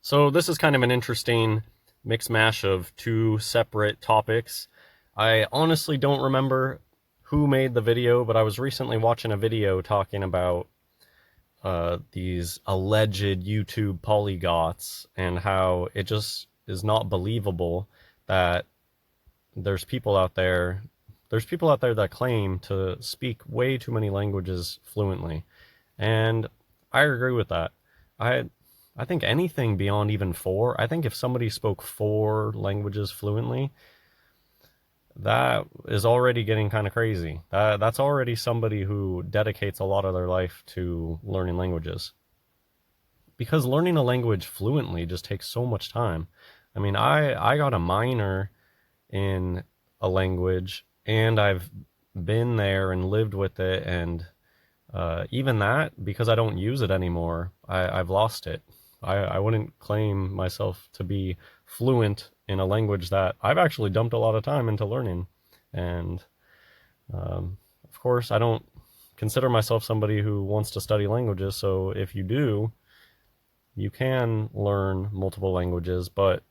So this is kind of an interesting mix mash of two separate topics. I honestly don't remember who made the video, but I was recently watching a video talking about these alleged YouTube polyglots and how it just is not believable that there's people out there there's people out there that claim to speak way too many languages fluently. And I agree with that. I I think anything beyond even four, I think if somebody spoke four languages fluently, that is already getting kind of crazy. That's already somebody who dedicates a lot of their life to learning languages. Because learning a language fluently just takes so much time. I mean, I got a minor in a language and I've been there and lived with it, and even that, because I don't use it anymore, I've lost it. I wouldn't claim myself to be fluent in a language that I've actually dumped a lot of time into learning. And of course, I don't consider myself somebody who wants to study languages. So if you do, you can learn multiple languages, but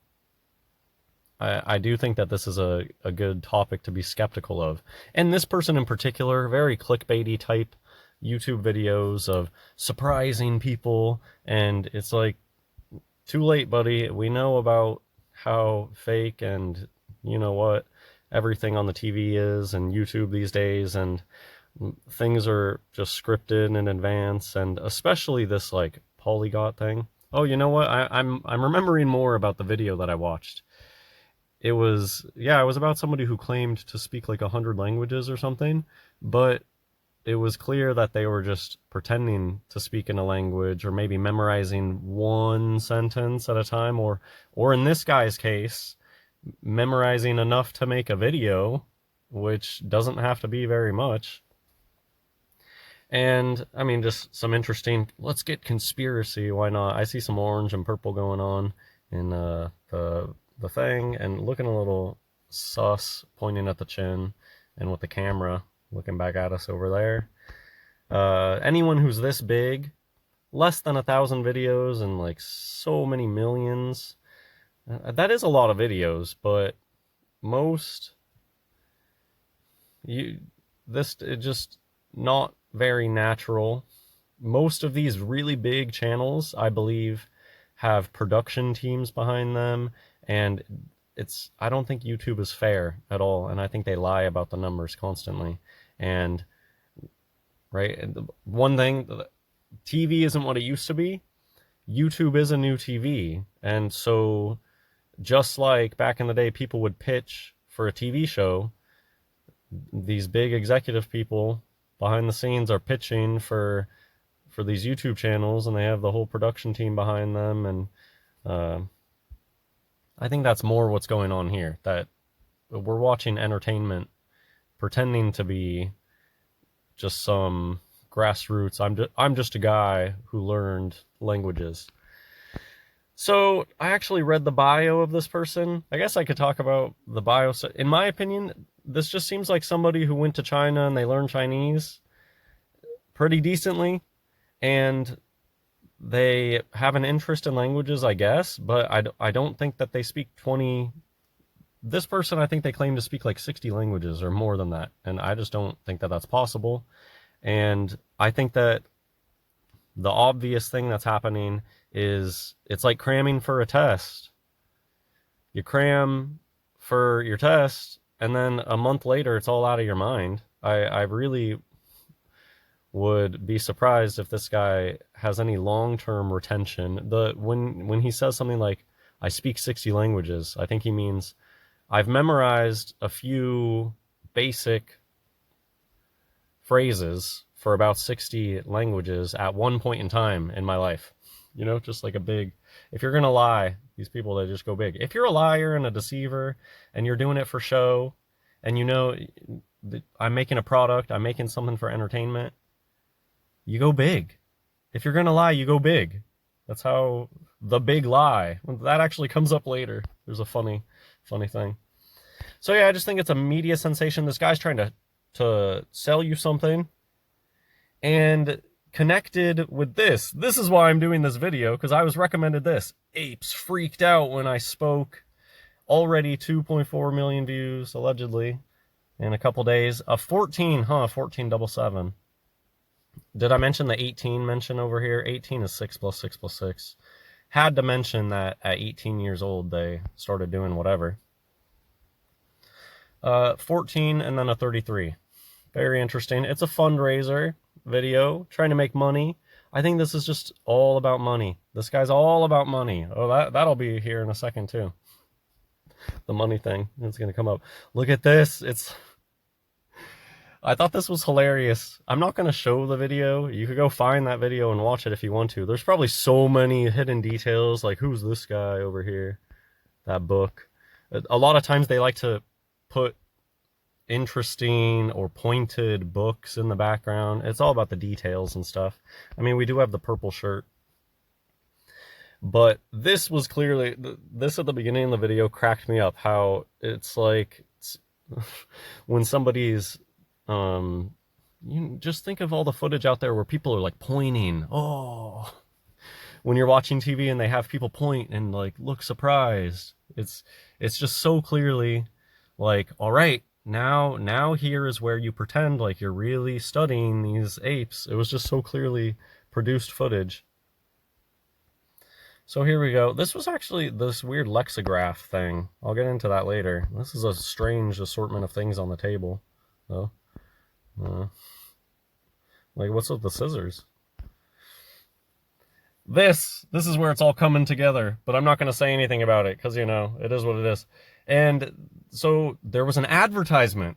I do think that this is a good topic to be skeptical of. And this person in particular, very clickbaity type YouTube videos of surprising people, and it's like, too late, buddy. We know about how fake and you know what everything on the TV is and YouTube these days, and things are just scripted in advance, and especially this like polyglot thing. Oh, you know what? I'm remembering more about the video that I watched. It was, yeah, it was about somebody who claimed to speak like 100 languages or something, but it was clear that they were just pretending to speak in a language, or maybe memorizing one sentence at a time, or in this guy's case, memorizing enough to make a video, which doesn't have to be very much. And I mean, just some interesting, let's get conspiracy, why not? I see some orange and purple going on in the thing, and looking a little sus, pointing at the chin, and with the camera looking back at us over there. Anyone who's this big, less than 1,000 videos and like so many millions, that is a lot of videos, but most, you this it just not very natural. Most of these really big channels, I believe, have production teams behind them, and I don't think YouTube is fair at all, and I think they lie about the numbers constantly. And right, one thing, TV isn't what it used to be. YouTube is a new TV, and so just like back in the day, people would pitch for a TV show, these big executive people behind the scenes are pitching for these YouTube channels, and they have the whole production team behind them. And I think that's more what's going on here, that we're watching entertainment pretending to be just some grassroots, I'm just a guy who learned languages. So I actually read the bio of this person. I guess I could talk about the bio. In my opinion, this just seems like somebody who went to China and they learned Chinese pretty decently, and they have an interest in languages, I guess, but I don't think that they speak 20. This person, I think they claim to speak like 60 languages or more than that, and I just don't think that that's possible. And I think that the obvious thing that's happening is it's like cramming for a test. You cram for your test, and then a month later, it's all out of your mind. I really would be surprised if this guy has any long-term retention. When he says something like, I speak 60 languages, I think he means I've memorized a few basic phrases for about 60 languages at one point in time in my life. You know, just like a big, if you're going to lie, these people, they just go big. If you're a liar and a deceiver and you're doing it for show, and you know, I'm making a product, I'm making something for entertainment, you go big. If you're going to lie, you go big. That's how the big lie, that actually comes up later. There's a funny thing. So yeah, I just think it's a media sensation. This guy's trying to sell you something, and connected with this. This is why I'm doing this video, because I was recommended this. Apes freaked out when I spoke. Already 2.4 million views, allegedly, in a couple days. 14, 1477. Did I mention the 18 mention over here? 18 is 6 plus 6 plus 6. Had to mention that at 18 years old, they started doing whatever. 14 and then a 33. Very interesting. It's a fundraiser video, trying to make money. I think this is just all about money. This guy's all about money. Oh, that'll be here in a second, too. The money thing is going to come up. Look at this. I thought this was hilarious. I'm not going to show the video. You could go find that video and watch it if you want to. There's probably so many hidden details, like who's this guy over here? That book. A lot of times they like to put interesting or pointed books in the background. It's all about the details and stuff. I mean, we do have the purple shirt. But this was clearly, this at the beginning of the video cracked me up, how it's like, when somebody's, you just think of all the footage out there where people are like pointing, oh, when you're watching TV and they have people point and like look surprised. It's just so clearly like, all right, now here is where you pretend like you're really studying these apes. It was just so clearly produced footage. So here we go. This was actually this weird lexicograph thing. I'll get into that later. This is a strange assortment of things on the table, though. Like, what's with the scissors? This is where it's all coming together, but I'm not going to say anything about it because, you know, it is what it is. And so there was an advertisement.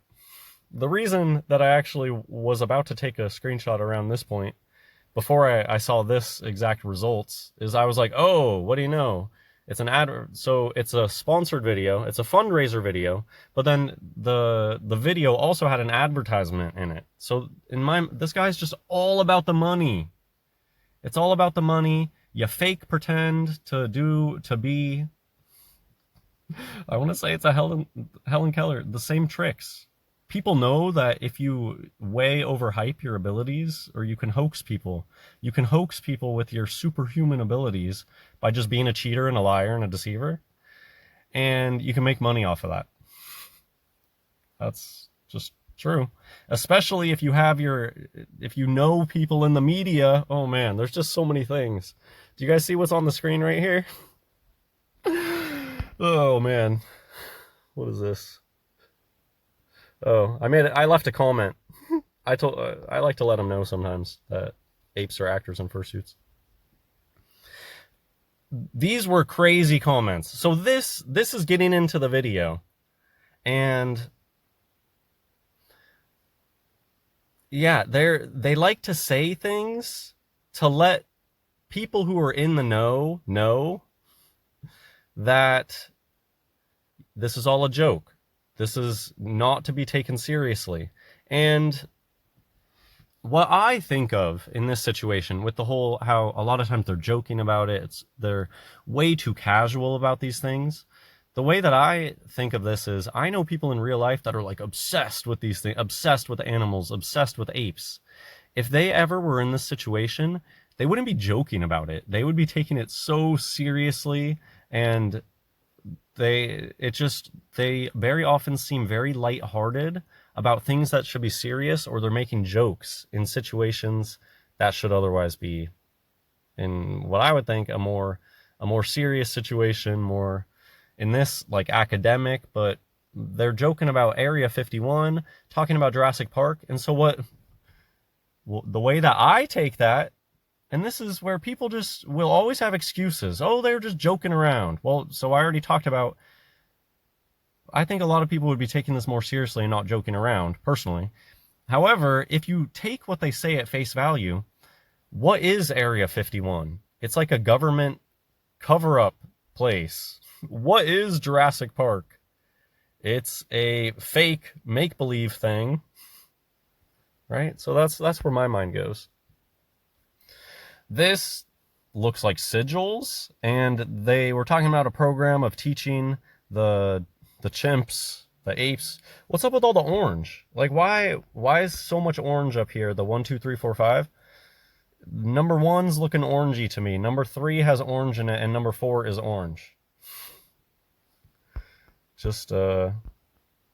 The reason that I actually was about to take a screenshot around this point, before I saw this exact results, is I was like, oh, what do you know? It's an ad, so it's a sponsored video, it's a fundraiser video, but then the video also had an advertisement in it. So this guy's just all about the money. It's all about the money. You fake pretend to be, I want to say it's a Helen Keller, the same tricks. People know that if you way overhype your abilities, or you can hoax people with your superhuman abilities by just being a cheater and a liar and a deceiver, and you can make money off of that. That's just true. Especially if you know people in the media. Oh man, there's just so many things. Do you guys see what's on the screen right here? Oh man, what is this? Oh, I left a comment. I like to let them know sometimes that apes are actors in fursuits. These were crazy comments. So this is getting into the video. And yeah, they like to say things to let people who are in the know that this is all a joke. This is not to be taken seriously. And what I think of in this situation with the whole, how a lot of times they're joking about it, they're way too casual about these things. The way that I think of this is, I know people in real life that are like obsessed with these things, obsessed with animals, obsessed with apes. If they ever were in this situation, they wouldn't be joking about it. They would be taking it so seriously, and they very often seem very lighthearted about things that should be serious, or they're making jokes in situations that should otherwise be in what I would think a more serious situation, more in this like academic, but they're joking about Area 51, talking about Jurassic Park. And so the way that I take that, and this is where people just will always have excuses. Oh, they're just joking around. Well, so I already talked about, I think a lot of people would be taking this more seriously and not joking around, personally. However, if you take what they say at face value, what is Area 51? It's like a government cover-up place. What is Jurassic Park? It's a fake make-believe thing, right? So that's where my mind goes. This looks like sigils, and they were talking about a program of teaching the chimps, the apes. What's up with all the orange? Like, why is so much orange up here? The 1, 2, 3, 4, 5. Number 1's looking orangey to me. Number 3 has orange in it, and number 4 is orange. Just, I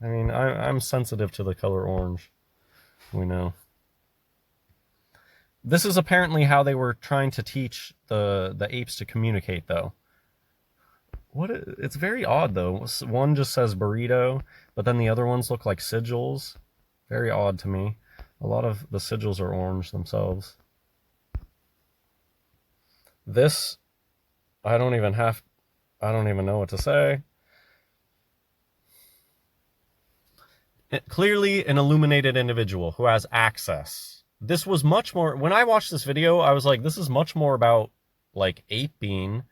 mean, I'm sensitive to the color orange. We know. This is apparently how they were trying to teach the apes to communicate, though. It's very odd, though. One just says burrito, but then the other ones look like sigils. Very odd to me. A lot of the sigils are orange themselves. This, I don't even know what to say. Clearly an illuminated individual who has access. This was much more, when I watched this video, I was like, this is much more about, like, ape being,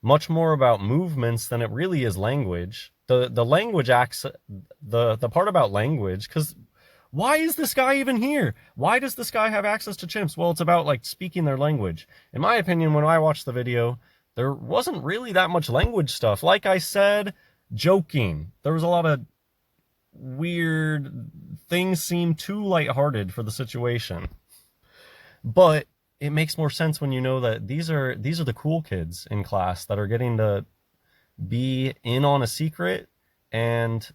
much more about movements than it really is language. The language the part about language, because why is this guy even here? Why does this guy have access to chimps? Well, it's about, like, speaking their language. In my opinion, when I watched the video, there wasn't really that much language stuff. Like I said, joking. There was a lot of weird things, seemed too lighthearted for the situation. But it makes more sense when you know that these are the cool kids in class that are getting to be in on a secret and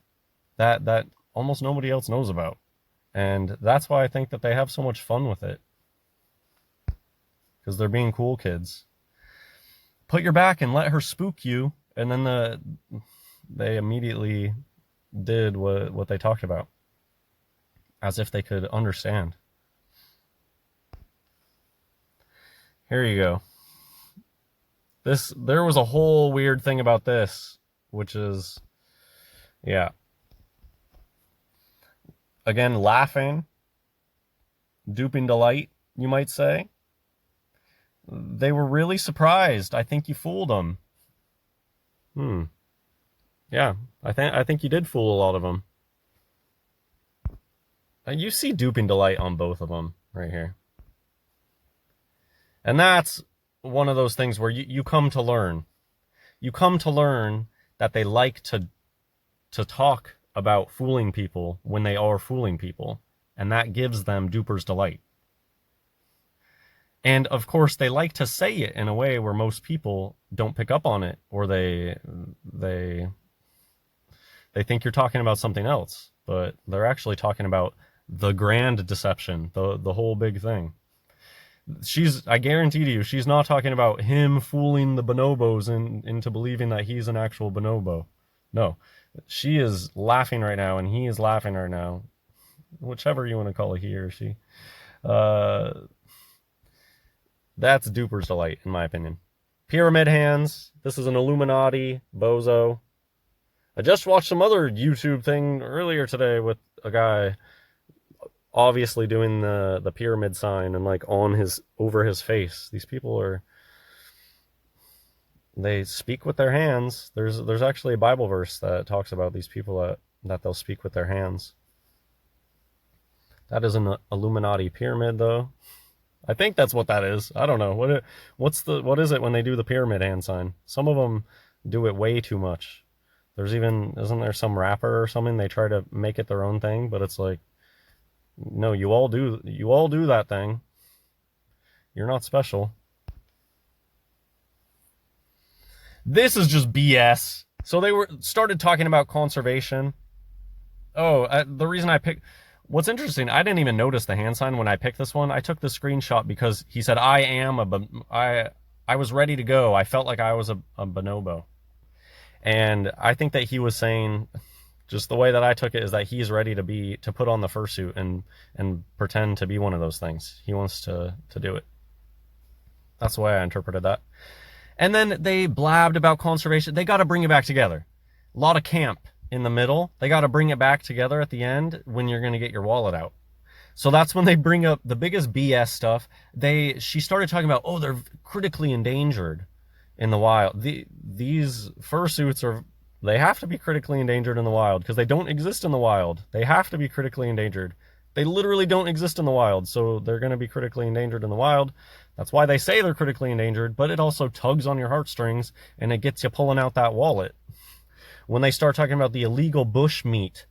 that almost nobody else knows about. And that's why I think that they have so much fun with it. Because they're being cool kids. Put your back and let her spook you. And then they immediately did what they talked about. As if they could understand. Here you go. There was a whole weird thing about this, which is, yeah. Again, laughing, duping delight, you might say. They were really surprised. I think you fooled them. Yeah, I think you did fool a lot of them. You see duping delight on both of them right here. And that's one of those things where you come to learn. You come to learn that they like to talk about fooling people when they are fooling people. And that gives them duper's delight. And of course, they like to say it in a way where most people don't pick up on it, or they think you're talking about something else, but they're actually talking about the grand deception, the whole big thing. I guarantee to you, she's not talking about him fooling the bonobos into believing that he's an actual bonobo. No, she is laughing right now, and he is laughing right now. Whichever you want to call it, he or she. That's duper's delight, in my opinion. Pyramid hands. This is an Illuminati bozo. I just watched some other YouTube thing earlier today with a guy obviously doing the pyramid sign and like over his face. These people they speak with their hands. There's actually a Bible verse that talks about these people that they'll speak with their hands. That is an Illuminati pyramid, though. I think that's what that is. I don't know. What is it when they do the pyramid hand sign? Some of them do it way too much. Isn't there some rapper or something? They try to make it their own thing, but it's like, no, you all do that thing. You're not special. This is just BS. So they started talking about conservation. The reason I picked... What's interesting, I didn't even notice the hand sign when I picked this one. I took the screenshot because he said, I was ready to go. I felt like I was a bonobo. And I think that he was saying, just the way that I took it, is that he's ready to put on the fursuit and pretend to be one of those things. He wants to do it. That's the way I interpreted that. And then they blabbed about conservation. They got to bring it back together. A lot of camp in the middle. They got to bring it back together at the end when you're going to get your wallet out. So that's when they bring up the biggest BS stuff. She started talking about, they're critically endangered in the wild. These fursuits they have to be critically endangered in the wild because they don't exist in the wild. They have to be critically endangered. They literally don't exist in the wild, so they're going to be critically endangered in the wild. That's why they say they're critically endangered, but it also tugs on your heartstrings and it gets you pulling out that wallet. When they start talking about the illegal bush meat,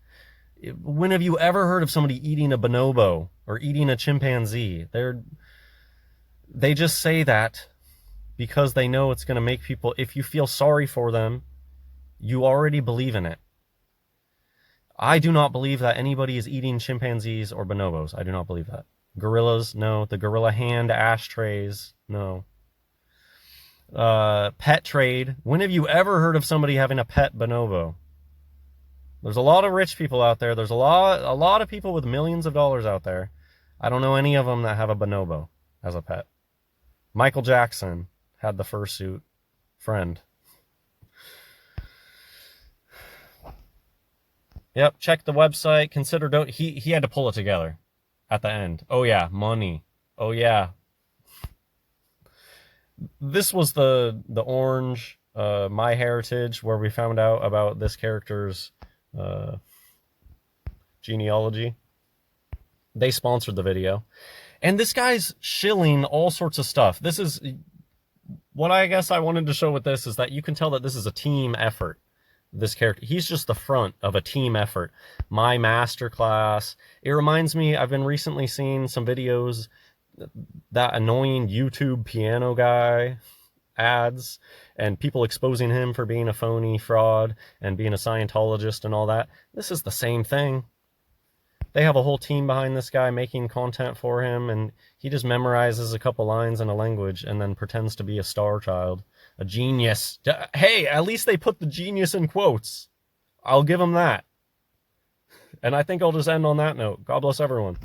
when have you ever heard of somebody eating a bonobo or eating a chimpanzee? They just say that because they know it's going to make people, if you feel sorry for them, you already believe in it. I do not believe that anybody is eating chimpanzees or bonobos. I do not believe that. Gorillas, no. The gorilla hand ashtrays, no. Pet trade. When have you ever heard of somebody having a pet bonobo? There's a lot of rich people out there. There's a lot of people with millions of dollars out there. I don't know any of them that have a bonobo as a pet. Michael Jackson had the fursuit friend. Yep, check the website. Consider he had to pull it together at the end. Oh yeah, money. Oh yeah. This was the orange My Heritage where we found out about this character's genealogy. They sponsored the video. And this guy's shilling all sorts of stuff. This is what I guess I wanted to show with this is that you can tell that this is a team effort. This character, he's just the front of a team effort. My masterclass. It reminds me, I've been recently seeing some videos, that annoying YouTube piano guy ads, and people exposing him for being a phony fraud and being a Scientologist and all that. This is the same thing. They have a whole team behind this guy making content for him, and he just memorizes a couple lines in a language and then pretends to be a star child. A genius. Hey, at least they put the genius in quotes. I'll give them that. And I think I'll just end on that note. God bless everyone.